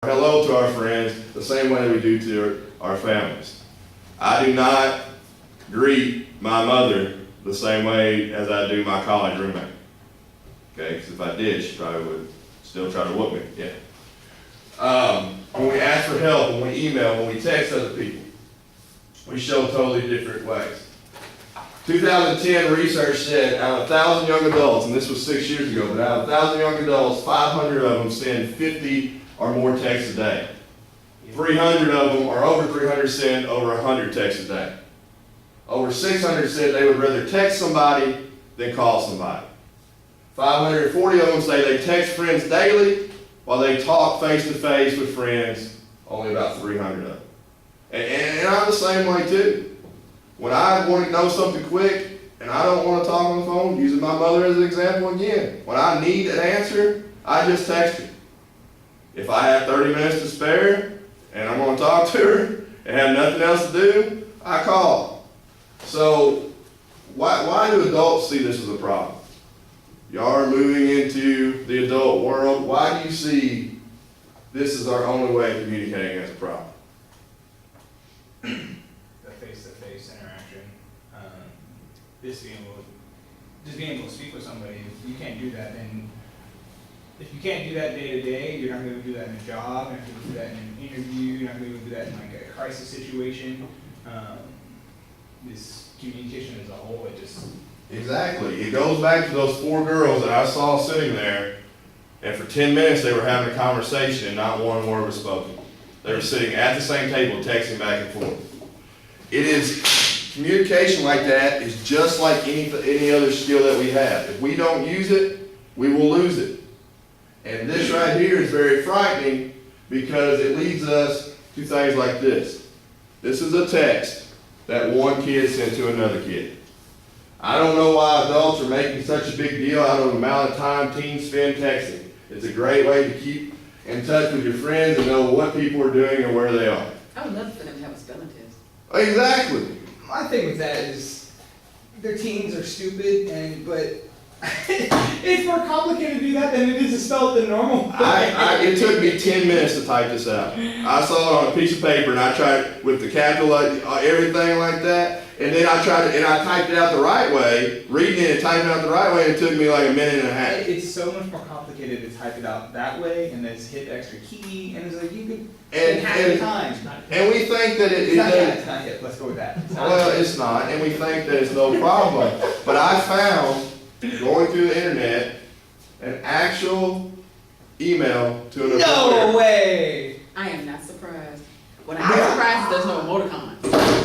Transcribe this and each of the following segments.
hello to our friends the same way we do to our families. I do not greet my mother the same way as I do my college roommate. Okay, because if I did, she probably would still try to whoop me. Yeah. When we ask for help, when we email, when we text other people, we show totally different ways. 2010 research said out of 1,000 young adults, and this was 6 years ago, but out of 1,000 young adults, 500 of them send 50 or more texts a day. 300 of them, or over 300, send over 100 texts a day. Over 600 said they would rather text somebody than call somebody. 540 of them say they text friends daily while they talk face-to-face with friends, only about 300 of them. And I'm the same way too. When I want to know something quick and I don't want to talk on the phone, using my mother as an example again, when I need an answer, I just text her. If I have 30 minutes to spare and I'm going to talk to her and have nothing else to do, I call. So why do adults see this as a problem? Y'all are moving into the adult world. Why do you see this as our only way of communicating as a problem? The face-to-face interaction. Just being able to speak with somebody. If you can't do that, then if you can't do that day to day, you're not going to do that in a job. You're not going to do that in an interview. You're not going to do that in like a crisis situation. This communication as a whole, it just. Exactly. It goes back to those 4 girls that I saw sitting there, and for 10 minutes they were having a conversation and not one word was spoken. They were sitting at the same table texting back and forth. It is, communication like that is just like any other skill that we have. If we don't use it, we will lose it. And this right here is very frightening because it leads us to things like this. This is a text that one kid sent to another kid. I don't know why adults are making such a big deal out of the amount of time teens spend texting. It's a great way to keep in touch with your friends and know what people are doing and where they are. I would love for them to have a spelling test. Exactly. My thing with that is their teens are stupid, but it's more complicated to do that than it is to spell it the normal way. It took me 10 minutes to type this out. I saw it on a piece of paper and I tried with the capital, everything like that. And then I typed it out the right way, reading it and typing it out the right way, and it took me like a minute and a half. It's so much more complicated to type it out that way, and then hit the extra key, and it's like you could spend half the time. And we think that it's not yet. Let's go with that. It's not, and we think that it's no problem. But I found, going through the internet, an actual email to an employer. No way! I am not surprised. What I'm surprised is there's no emoticon.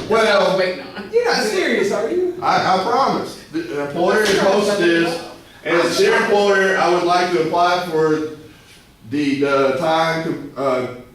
Well, I was waiting on. You're not serious, are you? I promise. The employer posted this, and as dear employer, I would like to apply for the time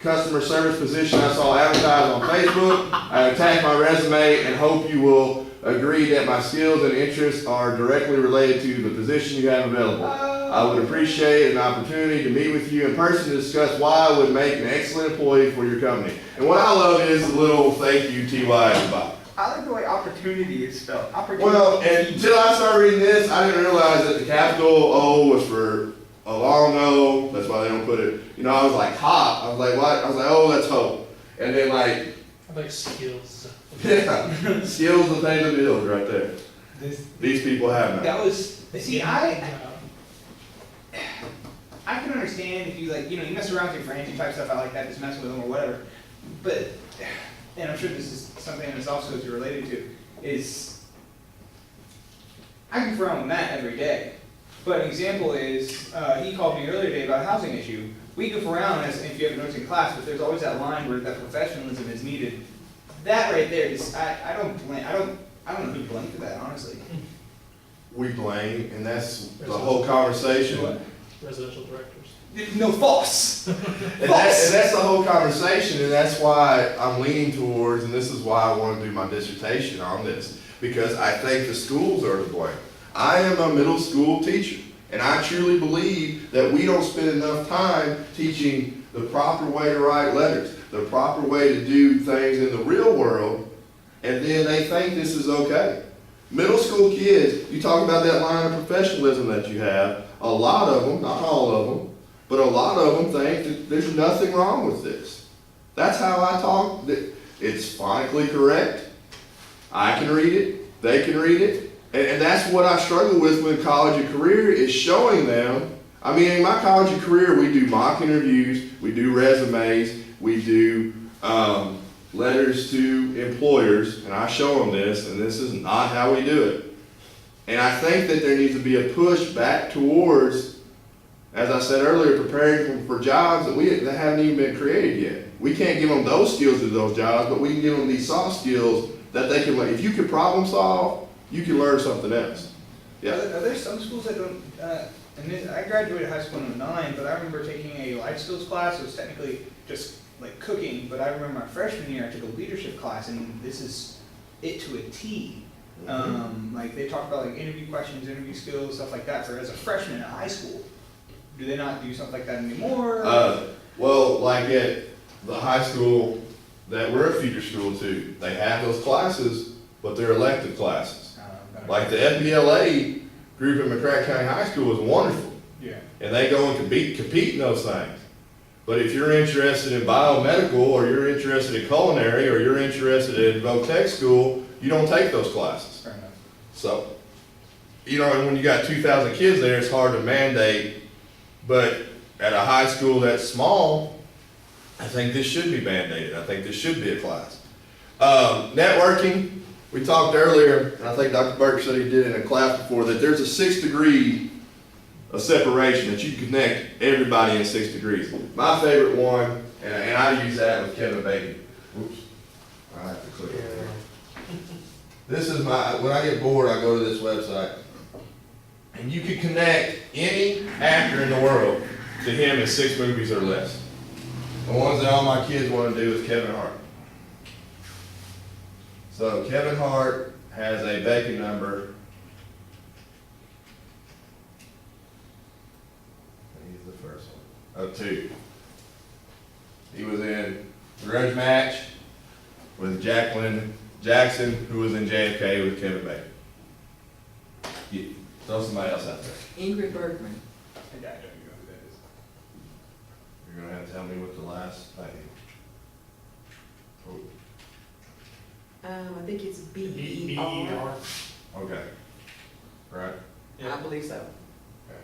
customer service position I saw advertised on Facebook. I attached my resume and hope you will agree that my skills and interests are directly related to the position you have available. I would appreciate an opportunity to meet with you in person to discuss why I would make an excellent employee for your company. And what I love is the little thank you TY at the bottom. I like the way opportunity is spelled. Well, and until I started reading this, I didn't realize that the capital O was for a long O. That's why they don't put it. You know, I was like, hop. I was like, what? I was like, oh, that's hope. And then like, I like skills. yeah, skills to pay the bills right there. These people have none. That was, see, I can understand if you you mess around with your friends, you type stuff out like that, just mess with them or whatever. But, and I'm sure this is something that's also related to, is I goof around with Matt every day. But an example is, he called me earlier today about a housing issue. We goof around as if you have notes in class, but there's always that line where that professionalism is needed. That right there is, I don't know who to blame for that, honestly. We blame, and that's the whole conversation. What? Residential directors. No, false. And that's the whole conversation, and that's why I'm leaning towards, and this is why I want to do my dissertation on this, because I think the schools are to blame. I am a middle school teacher, and I truly believe that we don't spend enough time teaching the proper way to write letters, the proper way to do things in the real world, and then they think this is okay. Middle school kids, you talk about that line of professionalism that you have, a lot of them, not all of them, but a lot of them think that there's nothing wrong with this. That's how I talk. It's phonetically correct. I can read it, they can read it, and that's what I struggle with college and career, is showing them. I mean, in my college and career, we do mock interviews, we do resumes, we do letters to employers, and I show them this, and this is not how we do it. And I think that there needs to be a push back towards, as I said earlier, preparing them for jobs that haven't even been created yet. We can't give them those skills to those jobs, but we can give them these soft skills that they can learn. If you can problem solve, you can learn something else. Yeah. Are there some schools that don't, I graduated high school in '09, but I remember taking a life skills class. It was technically just like cooking, but I remember my freshman year, I took a leadership class, and this is it to a T. Like they talk about like interview questions, interview skills, stuff like that for as a freshman in high school. Do they not do something like that anymore? Well, like at the high school that we're a feeder school to, they have those classes, but they're elective classes. Like the FBLA group in McCracken County High School is wonderful. Yeah. And they go and compete in those things. But if you're interested in biomedical, or you're interested in culinary, or you're interested in voc-tech school, you don't take those classes. Fair enough. So, you know, and when you got 2,000 kids there, it's hard to mandate. But at a high school that's small, I think this should be mandated. I think this should be a class. Networking, we talked earlier, and I think Dr. Burke said he did it in a class before, that there's a 6 degree of separation, that you connect everybody in 6 degrees. My favorite one, and I use that with Kevin Bacon. Oops, I have to click it. This is when I get bored, I go to this website. And you can connect any actor in the world to him in 6 movies or less. The ones that all my kids want to do is Kevin Hart. So Kevin Hart has a Bacon number. He's the first one. Of 2. He was in Grudge Match with Jacqueline Jackson, who was in JFK with Kevin Bacon. Yeah. Throw somebody else out there. Ingrid Bergman. I don't even know who that is. You're gonna have to tell me what the last thing. Oh, I think it's B-E-R. B-E-R. okay. Right? I believe so. Okay.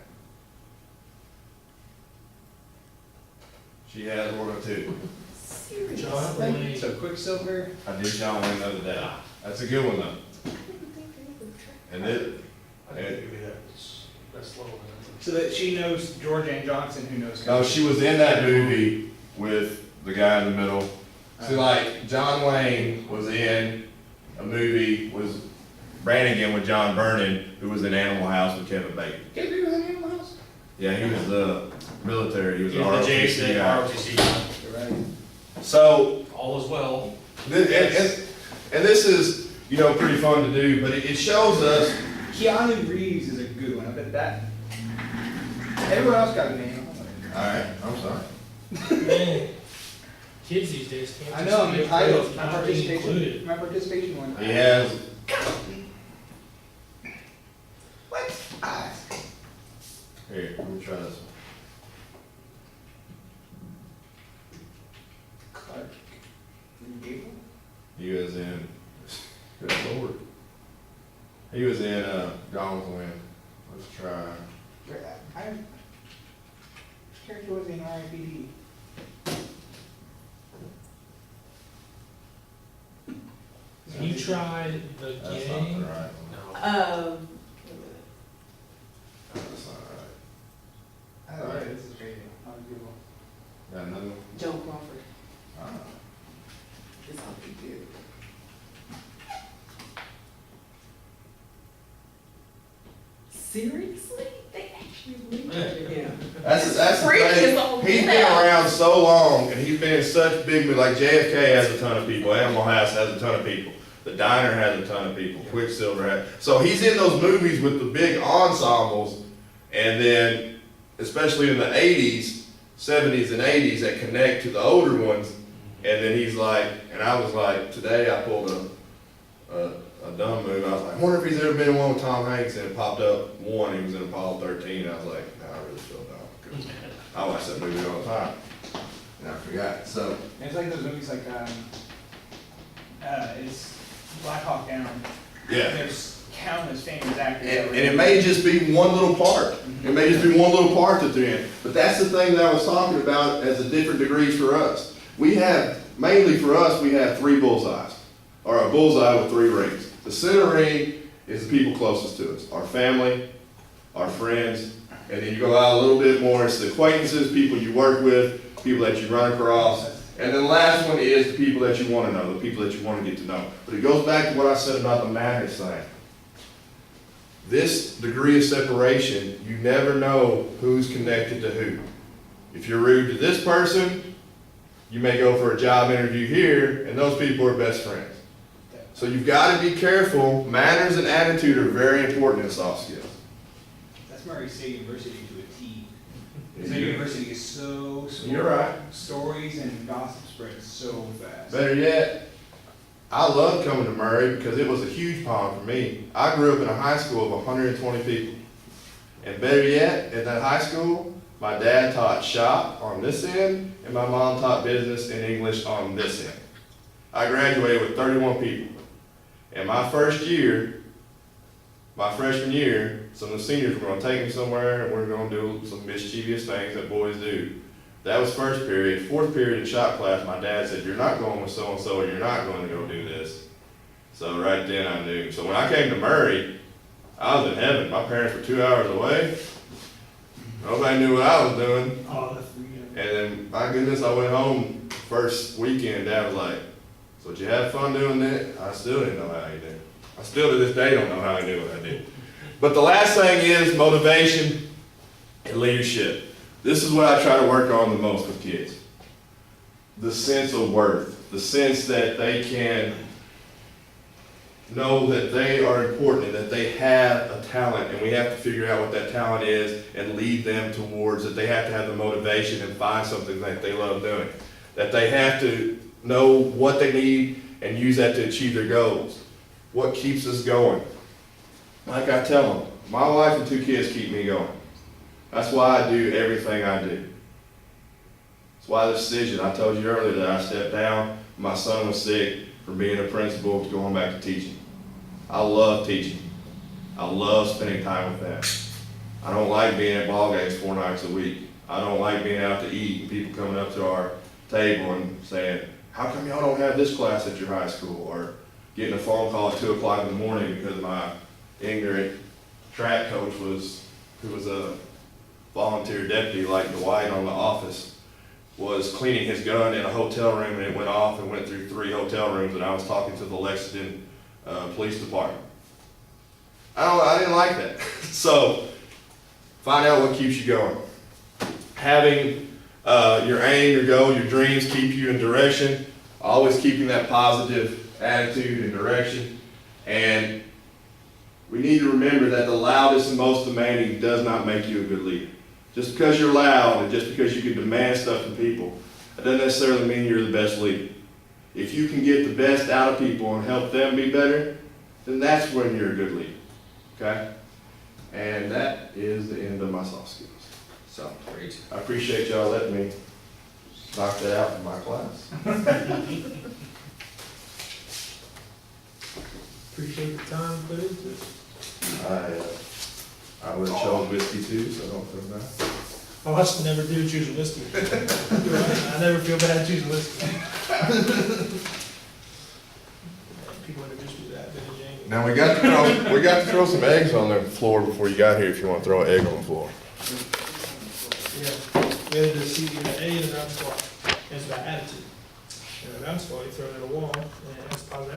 She has one or 2. Seriously? John Wayne. So Quicksilver. I did John Wayne the other day. That's a good one though. And it, I think maybe that's low. So that she knows Georgianne Johnson, who knows. oh, she was in that movie with the guy in the middle. See, like, John Wayne was in a movie, was Brannigan with John Vernon, who was in Animal House with Kevin Bacon. Kevin Bacon was in Animal House? Yeah, he was the military, he was He the was the ROTC JSA, guy. ROTC. You're right. So, All is well. and this is, you know, pretty fun to do, but it shows us. Keanu Reeves is a good one. I bet that. Everyone else got a name. Alright, I'm sorry. Man, kids these days can't I just know, I'm be entitled. afraid of not being included. My participation one. He has, What? Ah. here, let me try this one. Clark Gable? He was in, good lord. He was in, Gone with the Wind. Let's try. Character was in R.I.P.D. You tried the That's not the game? right one. No. That's not right. I don't know, this is crazy. I'll Google. Got another one? Joe Crawford. Ah. It's all he did. Seriously? They actually linked him. That's the Freaky thing. as all He's been hell. around so long, and he's been in such big, like JFK has a ton of people, Animal House has a ton of people, The Diner has a ton of people, Quicksilver has. So he's in those movies with the big ensembles, and then, especially in the 80s, 70s and 80s, that connect to the older ones. And then he's like, and I was like, today I pulled a dumb move. I was like, I wonder if he's ever been in one with Tom Hanks, and it popped up one. He was in Apollo 13. I was like, nah, I really feel dumb. I watch that movie all the time, and I forgot, so. It's like those movies like, it's Black Hawk Down. Yeah. There's countless famous actors. And it may just be one little part. It may just be one little part that they're in. But that's the thing that I was talking about as the different degrees for us. We have, mainly for us, we have 3 bullseyes, or a bullseye with 3 rings. The center ring is the people closest to us, our family, our friends, and then you go out a little bit more, it's the acquaintances, people you work with, people that you run across. And then the last one is the people that you want to know, the people that you want to get to know. But it goes back to what I said about the magnets thing. This degree of separation, you never know who's connected to who. If you're rude to this person, you may go for a job interview here, and those people are best friends. So you've got to be careful. Manners and attitude are very important in soft skills. That's Murray State University to a T. The university is so smart. You're right. Stories and gossip spread so fast. Better yet, I loved coming to Murray because it was a huge pond for me. I grew up in a high school of 120 people. And better yet, at that high school, my dad taught shop on this end, and my mom taught business and English on this end. I graduated with 31 people. And my first year, my freshman year, some of the seniors were going to take me somewhere, and we were going to do some mischievous things that boys do. That was first period. Fourth period in shop class, my dad said, "You're not going with so-and-so, or you're not going to go do this." So right then I knew. So when I came to Murray, I was in heaven. My parents were 2 hours away. Nobody knew what I was doing. And then, my goodness, I went home first weekend. Dad was like, "So did you have fun doing that?" I still didn't know how he did. I still to this day don't know how he knew what I did. But the last thing is motivation and leadership. This is what I try to work on the most with kids. The sense of worth. The sense that they can know that they are important and that they have a talent, and we have to figure out what that talent is and lead them towards that. They have to have the motivation and find something that they love doing. That they have to know what they need and use that to achieve their goals. What keeps us going? Like I tell them, my wife and 2 kids keep me going. That's why I do everything I do. That's why the decision, I told you earlier that I stepped down, my son was sick, from being a principal to going back to teaching. I love teaching. I love spending time with them. I don't like being at ball games 4 nights a week. I don't like being out to eat and people coming up to our table and saying, "How come y'all don't have this class at your high school?" Or getting a phone call at 2 o'clock in the morning because my ignorant track coach who was a volunteer deputy like Dwight on The Office, was cleaning his gun in a hotel room, and it went off and went through 3 hotel rooms, and I was talking to the Lexington Police Department. I didn't like that. So find out what keeps you going. Having your aim, your goal, your dreams keep you in direction, always keeping that positive attitude and direction. And we need to remember that the loudest and most demanding does not make you a good leader. Just because you're loud and just because you can demand stuff from people, that doesn't necessarily mean you're the best leader. If you can get the best out of people and help them be better, then that's when you're a good leader, okay? And that is the end of my soft skills. So, Great. I appreciate y'all letting me knock that out in my class. Appreciate the time put into it. I would have chosen whiskey too, so don't feel bad. Oh, I should never do choose whiskey. I never feel bad choosing whiskey. People introduce me to that, Billy Jane. Now we got to throw some eggs on the floor before you got here if you want to throw an egg on the floor. Yeah, we had to see the A and the bounce ball. It's about attitude. And the bounce ball, you throw it at a wall, and it's positive.